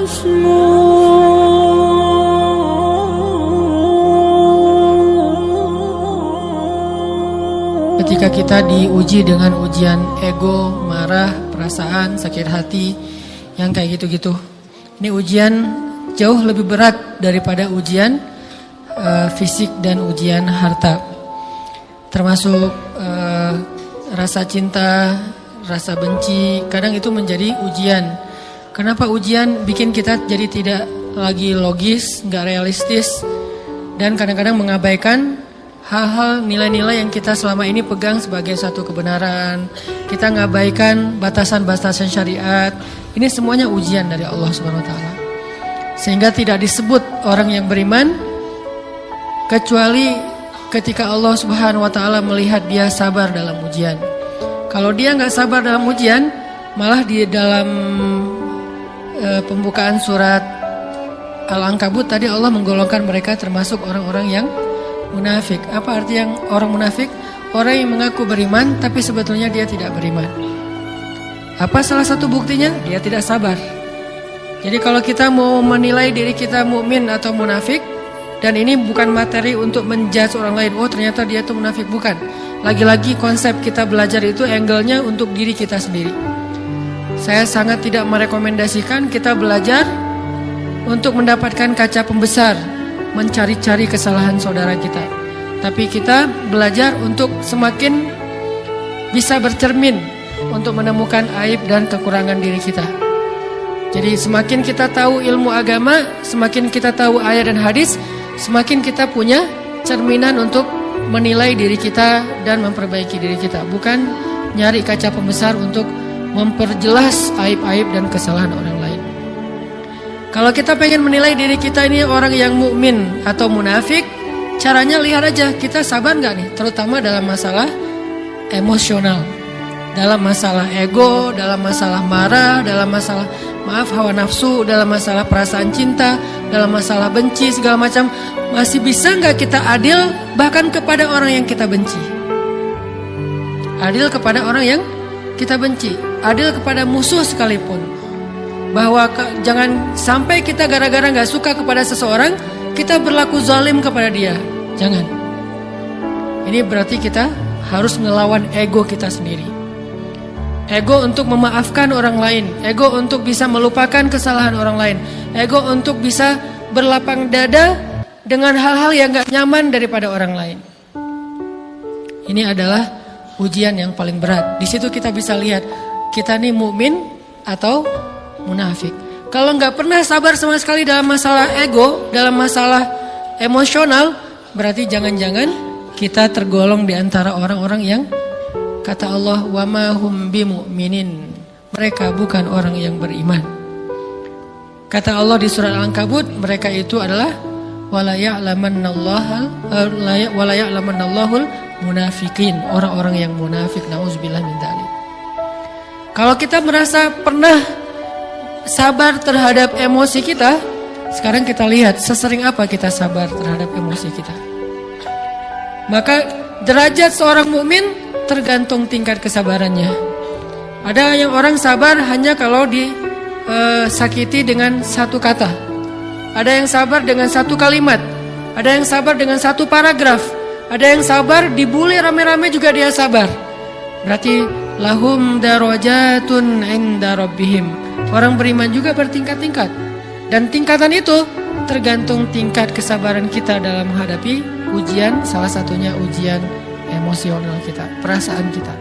Ketika kita diuji dengan ujian ego, marah, perasaan, sakit hati, yang kayak gitu-gitu. Ini ujian jauh lebih berat daripada ujian fisik dan ujian harta. Termasuk rasa cinta, rasa benci, kadang itu menjadi ujian. Kenapa ujian bikin kita jadi tidak lagi logis, nggak realistis, dan kadang-kadang mengabaikan hal-hal nilai-nilai yang kita selama ini pegang sebagai satu kebenaran. Kita ngabaikan batasan-batasan syariat. Ini semuanya ujian dari Allah SWT. Sehingga tidak disebut orang yang beriman kecuali ketika Allah SWT melihat dia sabar dalam ujian. Kalau dia nggak sabar dalam ujian, malah di dalam pembukaan surat Al-Ankabut tadi Allah menggolongkan mereka termasuk orang-orang yang munafik. Apa arti yang orang munafik? Orang yang mengaku beriman tapi sebetulnya dia tidak beriman. Apa salah satu buktinya? Dia tidak sabar. Jadi kalau kita mau menilai diri kita mukmin atau munafik, dan ini bukan materi untuk menjudge orang lain, oh ternyata dia itu munafik, bukan. Lagi-lagi konsep kita belajar itu angle-nya untuk diri kita sendiri. Saya sangat tidak merekomendasikan kita belajar untuk mendapatkan kaca pembesar, mencari-cari kesalahan saudara kita. Tapi kita belajar untuk semakin bisa bercermin untuk menemukan aib dan kekurangan diri kita. Jadi semakin kita tahu ilmu agama, semakin kita tahu ayat dan hadis, semakin kita punya cerminan untuk menilai diri kita dan memperbaiki diri kita. Bukan nyari kaca pembesar untuk memperjelas aib-aib dan kesalahan orang lain. Kalau kita pengen menilai diri kita ini orang yang mukmin atau munafik, caranya lihat aja kita sabar nggak nih, terutama dalam masalah emosional, dalam masalah ego, dalam masalah marah, dalam masalah hawa nafsu, dalam masalah perasaan cinta, dalam masalah benci segala macam. Masih bisa nggak kita adil bahkan kepada orang yang kita benci? Adil kepada orang yang kita benci, adil kepada musuh sekalipun. Bahwa jangan sampai kita gara-gara gak suka kepada seseorang, kita berlaku zalim kepada dia. Jangan. Ini berarti kita harus ngelawan ego kita sendiri. Ego untuk memaafkan orang lain, ego untuk bisa melupakan kesalahan orang lain, ego untuk bisa berlapang dada dengan hal-hal yang gak nyaman daripada orang lain. Ini adalah ujian yang paling berat. Di situ kita bisa lihat kita nih mukmin atau munafik. Kalau nggak pernah sabar sama sekali dalam masalah ego, dalam masalah emosional, berarti jangan-jangan kita tergolong di antara orang-orang yang kata Allah, wa ma hum bimu'minin. Mereka bukan orang yang beriman. Kata Allah di surat Al-Ankabut, mereka itu adalah wala ya'lamannallahul munafikin, orang-orang yang munafik. Nauzubillah min dzalik. Kalau kita merasa pernah sabar terhadap emosi kita, sekarang kita lihat sesering apa kita sabar terhadap emosi kita. Maka derajat seorang mukmin tergantung tingkat kesabarannya. Ada yang orang sabar hanya kalau disakiti dengan satu kata. Ada yang sabar dengan satu kalimat. Ada yang sabar dengan satu paragraf. Ada yang sabar dibully rame-rame juga dia sabar. Berarti lahum darajatun inda rabbihim. Orang beriman juga bertingkat-tingkat. Dan tingkatan itu tergantung tingkat kesabaran kita dalam menghadapi ujian. Salah satunya ujian emosional kita, perasaan kita.